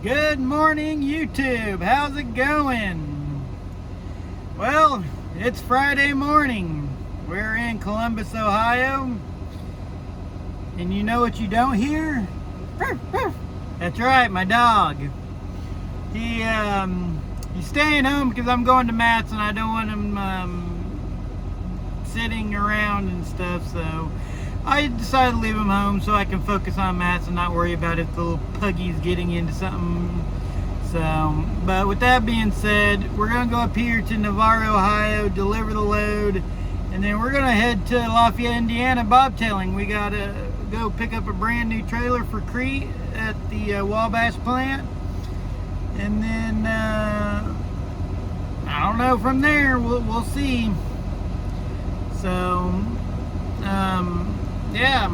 Good morning, YouTube. How's it going? Well, it's Friday morning. We're in Columbus, Ohio. And you know what you don't hear? That's right, my dog. He's staying home because I'm going to Matt's and I don't want him sitting around and stuff, so I decided to leave him home so I can focus on Matt's and not worry about if the little puggy's getting into something. So, but with that being said, we're going to go up here to Navarre, Ohio, deliver the load, and then we're going to head to Lafayette, Indiana, bobtailing. We got to go pick up a brand new trailer for Crete at the Wabash plant. And then, I don't know, from there, we'll see. So, yeah,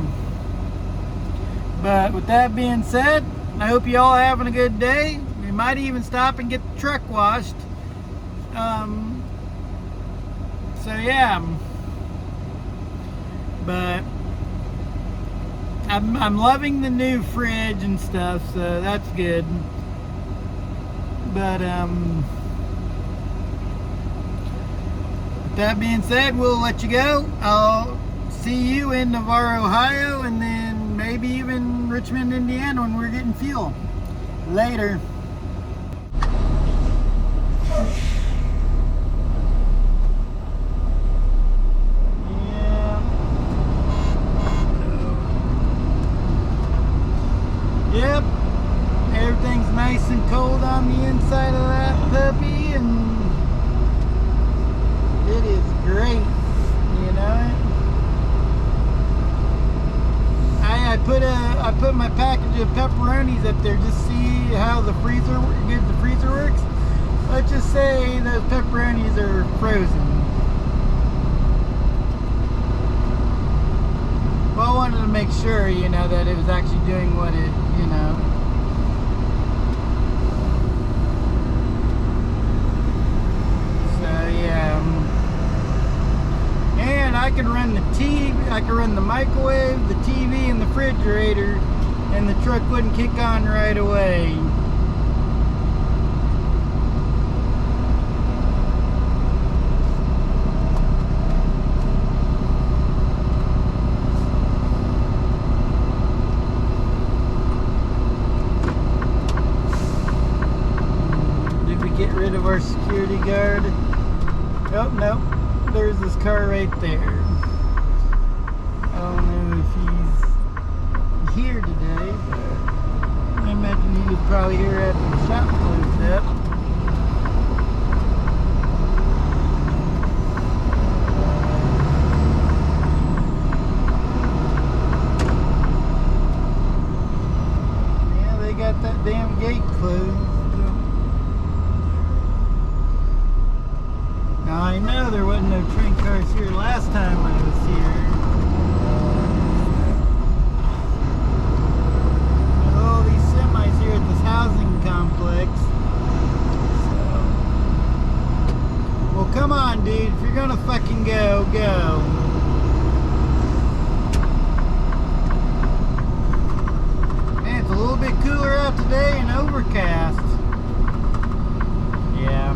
but with that being said, I hope you all having a good day. We might even stop and get the truck washed. So yeah, but I'm loving the new fridge and stuff, so that's good. But with that being said, we'll let you go. I'll see you in Navarre, Ohio, and then maybe even Richmond, Indiana when we're getting fuel. Later. Yep. Everything's nice and cold on the inside of that puppy, and it is great, you know. I put my package of pepperonis up there just to see how the freezer works. Let's just say those pepperonis are frozen. Well, I wanted to make sure, you know, that it was actually doing what it, you know. So yeah. And I can run the TV, I can run the microwave, the TV, and the refrigerator, and the truck wouldn't kick on right away. Did we get rid of our security guard? Oh, no. There's this car right there. I don't know if he's here today, but I imagine he was probably here after the shop closed up. Yeah, they got that damn gate closed. Now I know there wasn't no train cars here last time I was here. There's all these semis here at this housing complex. So, well, come on, dude. If you're gonna fucking go, go. Man, it's a little bit cooler out today and overcast. Yeah.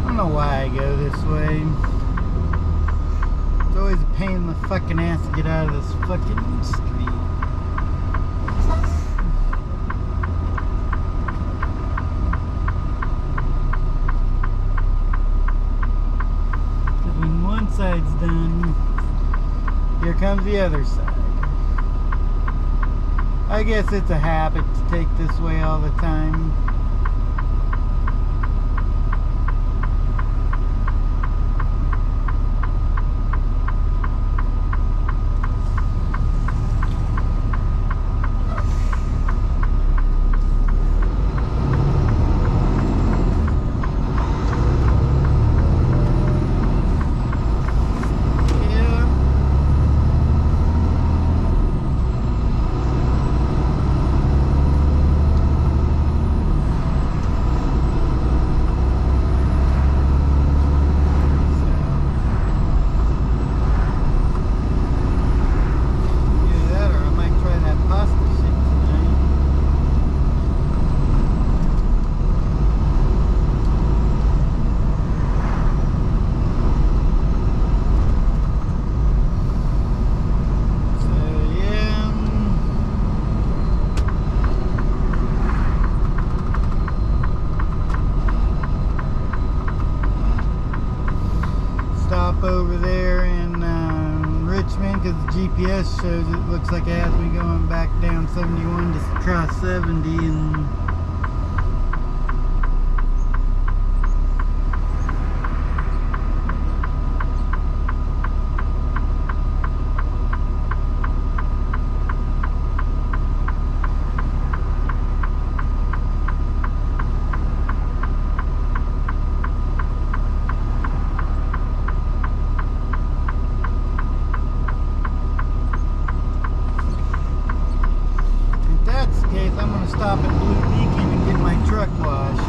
I don't know why I go this way. It's always a pain in the fucking ass to get out of this fucking street. Because when one side's done, here comes the other side. I guess it's a habit to take this way all the time. GPS shows it looks like it has me going back down 71 to try 70, and I'm going to stop at Blue Beacon and get my truck washed.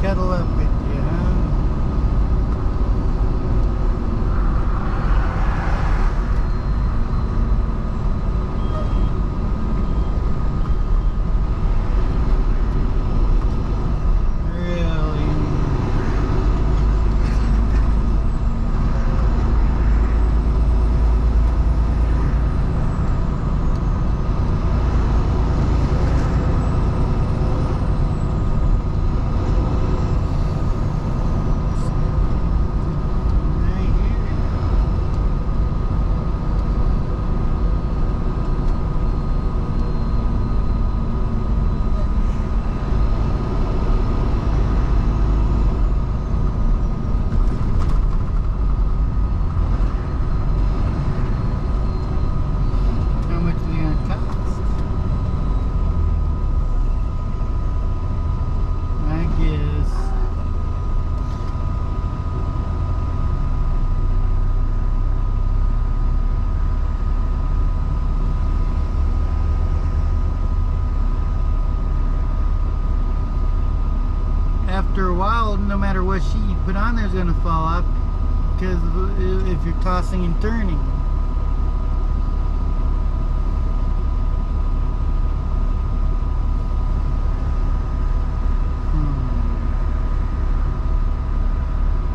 Kettle up with you, huh? Really? After a while, no matter what sheet you put on there is going to fall off, because if you're tossing and turning.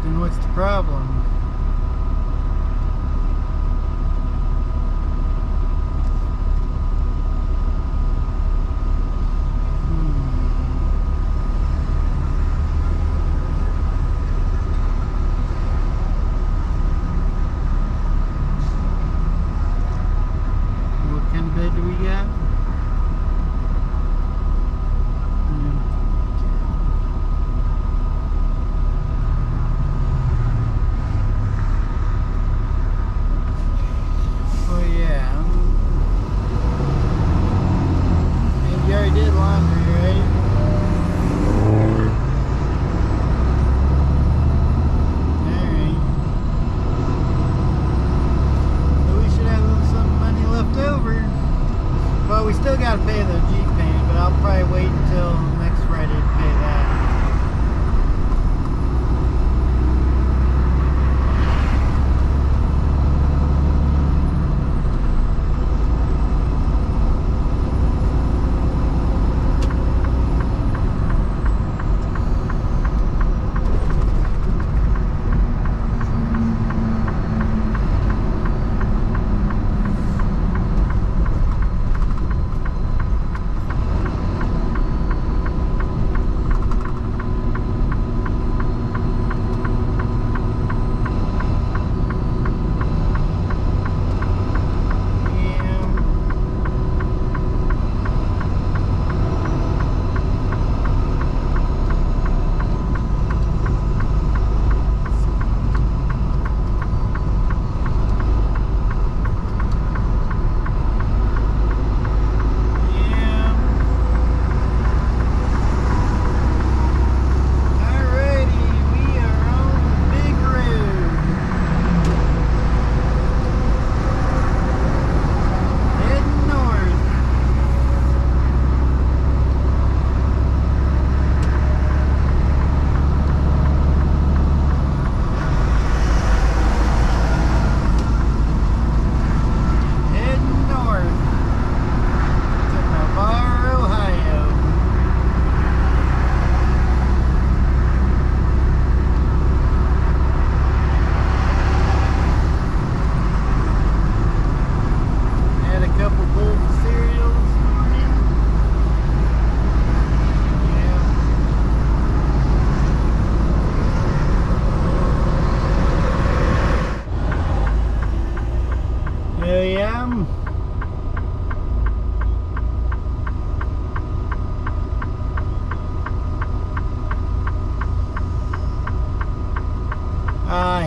Then what's the problem?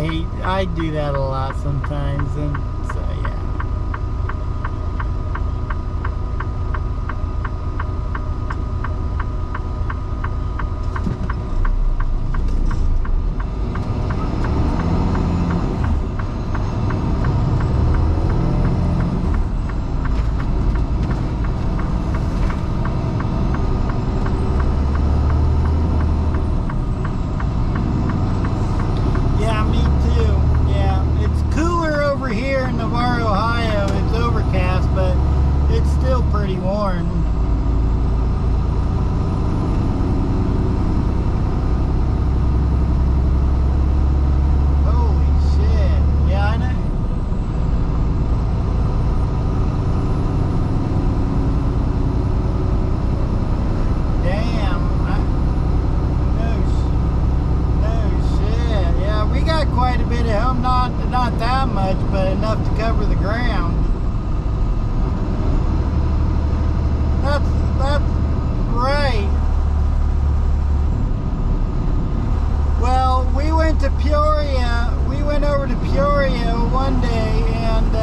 I do that a lot sometimes, and so yeah. Navarre, Ohio, it's overcast, but it's still pretty warm. Holy shit. Yeah, I know. Damn. No shit. Yeah, we got quite a bit of help. Not that much, but enough to cover the ground. That's great. Well, we went to Peoria. We went over to Peoria one day, and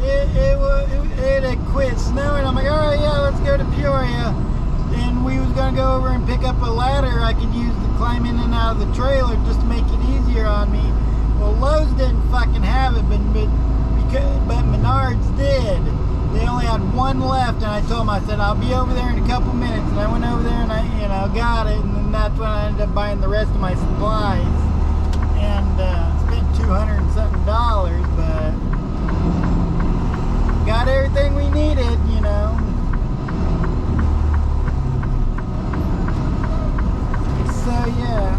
it had quit snowing. I'm like, all right, yeah, let's go to Peoria. And we was gonna go over and pick up a ladder I could use to climb in and out of the trailer just to make it easier on me. Well, Lowe's didn't fucking have it, but Menards did. They only had one left, and I told them, I said, I'll be over there in a couple minutes. And I went over there and I, got it, and then that's when I ended up buying the rest of my supplies. And spent $200 and something, but got everything we needed, So yeah.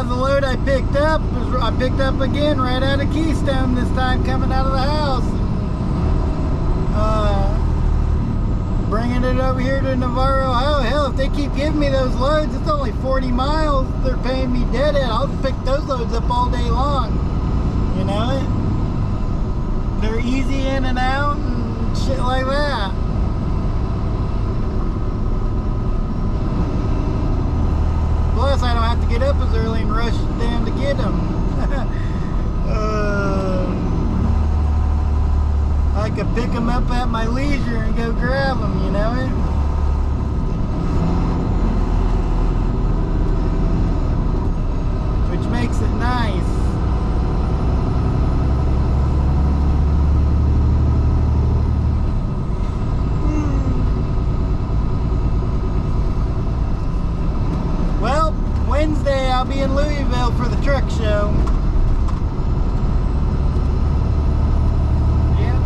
The load I picked up again right out of Keystone this time, coming out of the house, bringing it over here to Navarre, Ohio. Hell, if they keep giving me those loads, it's only 40 miles they're paying me dead at. I'll pick those loads up all day long. They're easy in and out and shit like that. Plus, I don't have to get up as early and rush down to get them. I could pick them up at my leisure and go grab them, Which makes it nice. Well, Wednesday I'll be in Louisville for the truck show. Yeah.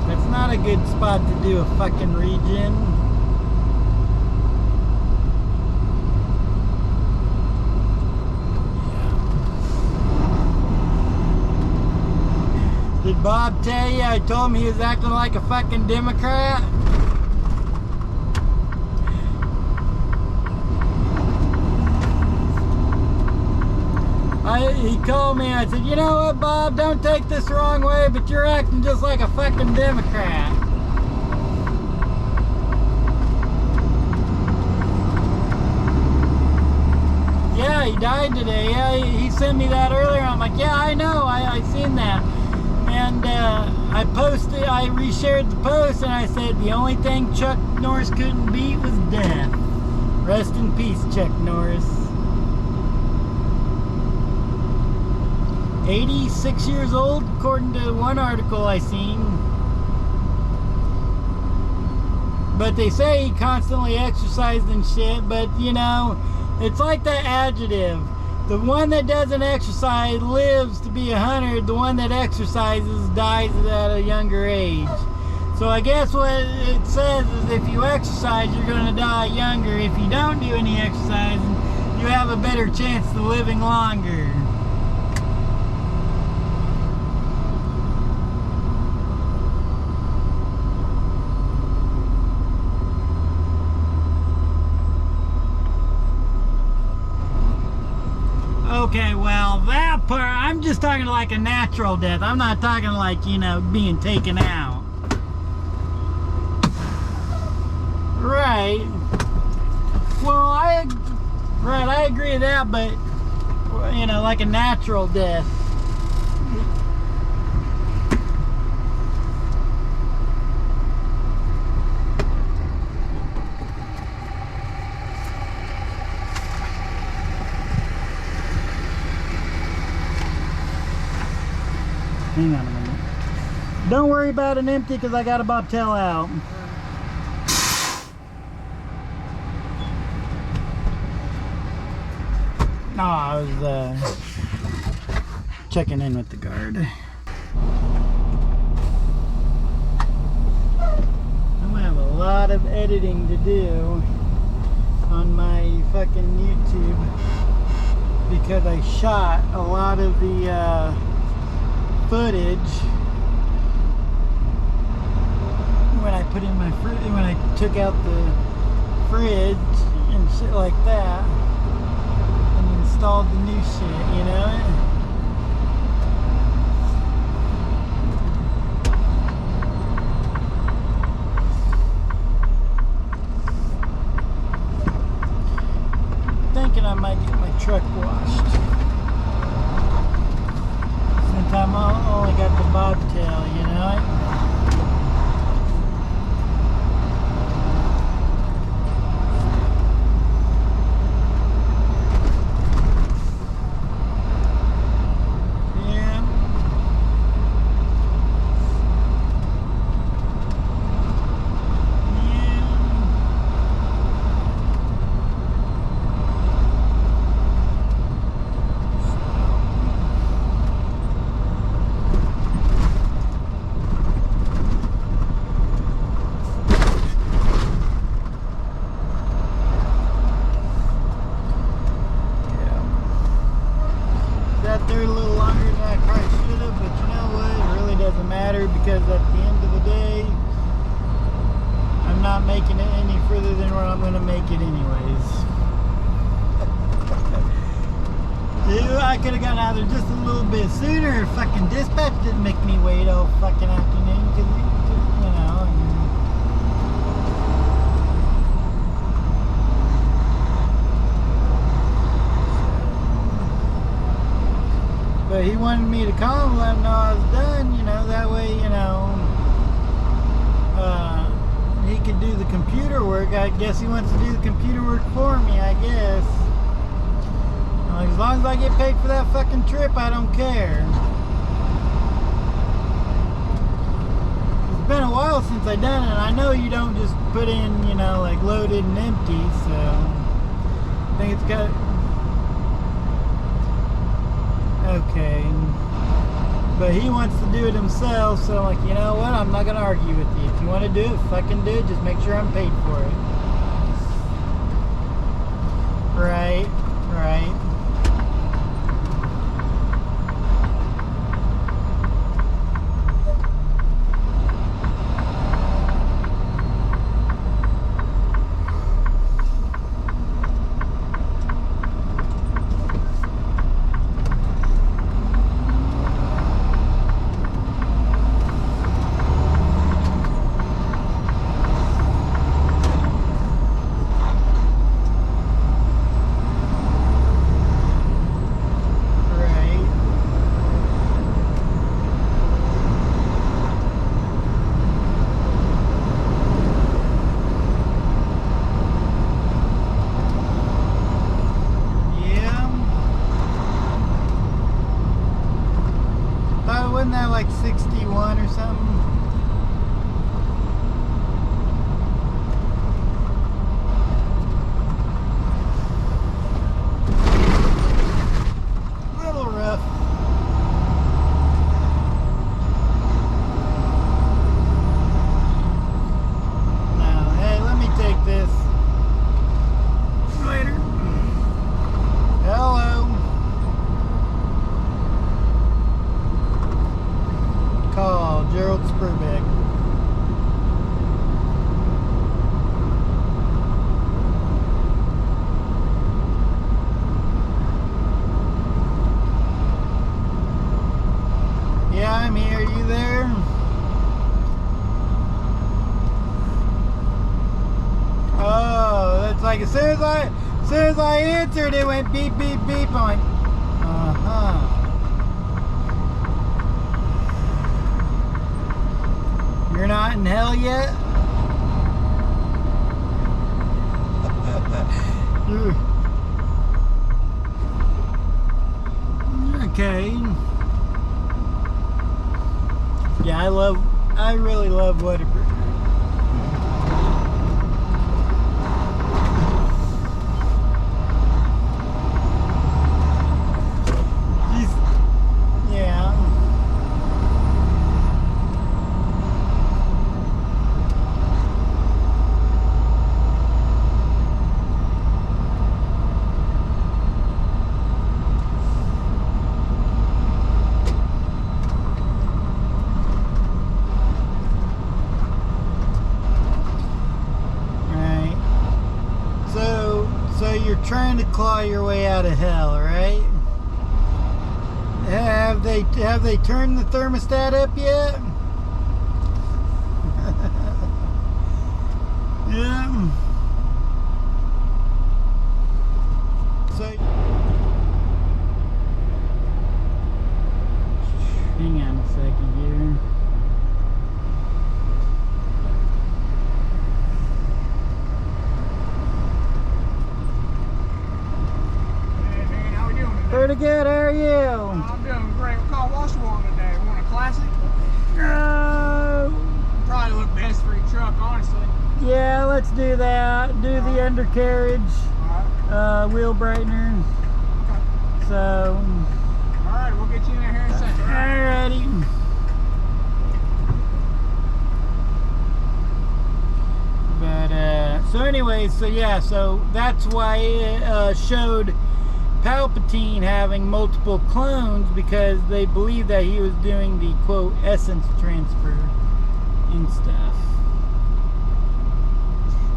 That's not a good spot to do a fucking regen. Did Bob tell you I told him he was acting like a fucking Democrat? He called me and I said, you know what, Bob, don't take this the wrong way, but you're acting just like a fucking Democrat. Yeah, he died today. Yeah, he sent me that earlier. I'm like, yeah, I know, I seen that. And I reshared the post, and I said the only thing Chuck Norris couldn't beat was death. Rest in peace, Chuck Norris. 86 years old, according to one article I seen. But they say he constantly exercised and shit, but it's like that adjective. The one that doesn't exercise lives to be 100. The one that exercises dies at a younger age. So I guess what it says is if you exercise, you're going to die younger. If you don't do any exercising, you have a better chance of living longer. Okay, well, that part, I'm just talking like a natural death. I'm not talking like, you know, being taken out. Right. Well, I agree with that, but, you know, like a natural death. Hang on a minute. Don't worry about an empty because I got a bobtail out. No, I was checking in with the guard. I'm gonna have a lot of editing to do on my fucking YouTube because I shot a lot of the footage when I put in my when I took out the fridge and shit like that and installed the new shit, you know. Thinking I might get my truck washed. Since I'm only got the bobtail, you know. There a little longer than I probably should have, but you know what? It really doesn't matter because at the end of the day, I'm not making it any further than where I'm going to make it anyways. Dude, I could have gotten out there just a little bit sooner. Fucking dispatch didn't make me wait all fucking afternoon because, you know. But he wanted me to call him, let him know I was done, you know, that way, you know, he could do the computer work. I guess he wants to do the computer work for me, I guess. As long as I get paid for that fucking trip, I don't care. It's been a while since I done it, and I know you don't just put in, you know, like loaded and empty, so I think it's got... Okay, but he wants to do it himself, so I'm like, you know what, I'm not going to argue with you. If you want to do it, fucking do it, just make sure I'm paid for it. Right, right. like as soon as I answered, it went beep, beep, beep. I'm like, You're not in hell yet? Okay. Yeah, I really love Whataburger. Yeah. So you're trying to claw your way out of hell, right? Have they turned the thermostat up yet? Yeah. So hang on a second here. Pretty good, how are you? I'm doing great. What kind of wash you want today? Want a classic? No. Probably look best for your truck, honestly. Yeah, let's do that. Do the undercarriage, wheel brightener. Okay. So. Alright, we'll get you in here in a second. Alrighty. But, so anyways, so yeah, so that's why it showed Palpatine having multiple clones, because they believe that he was doing the quote essence transfer and stuff.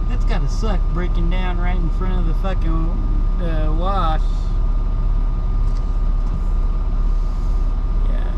That's gotta suck, breaking down right in front of the fucking wash. Yeah.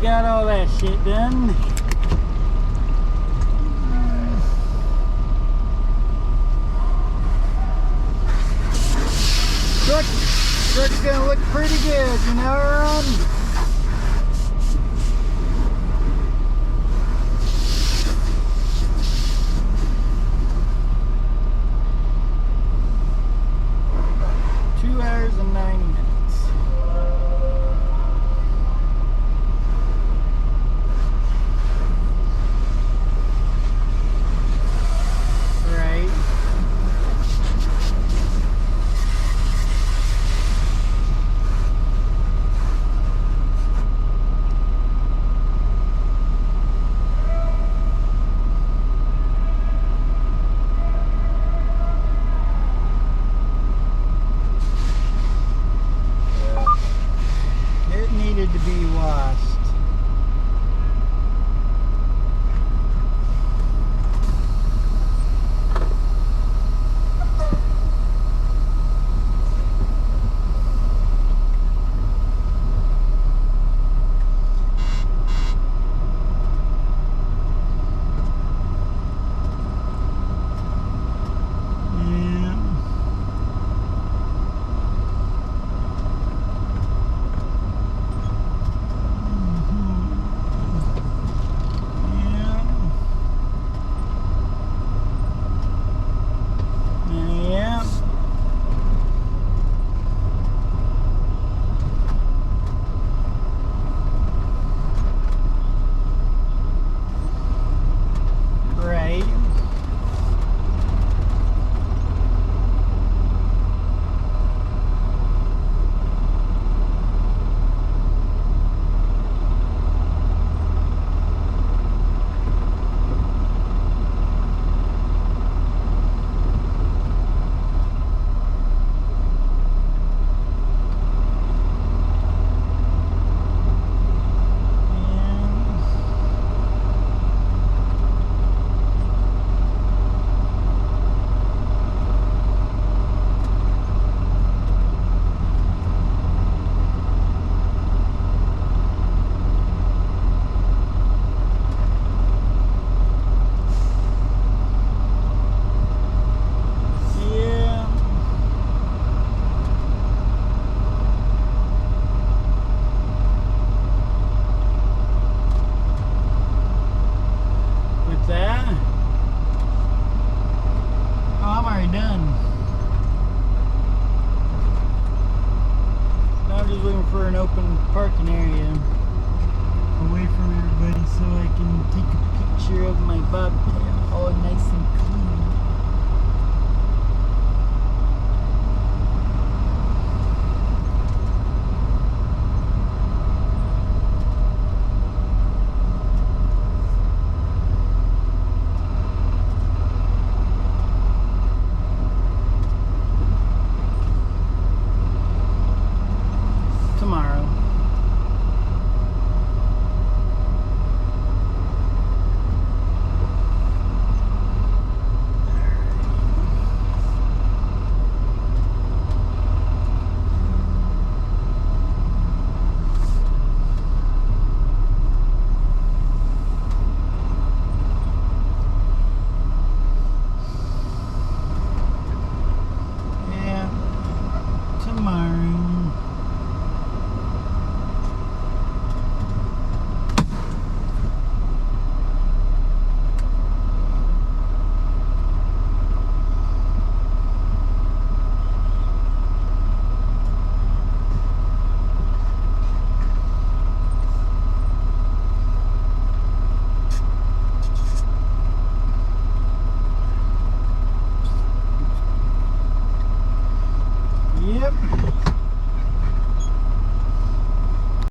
got all that shit done. Truck's gonna look pretty good, you know, Ron? 2 hours and 9 minutes. Right. It needed to be washed. Done. Now I'm just looking for an open parking area away from everybody so I can take a picture of my bobtail all nice and clean.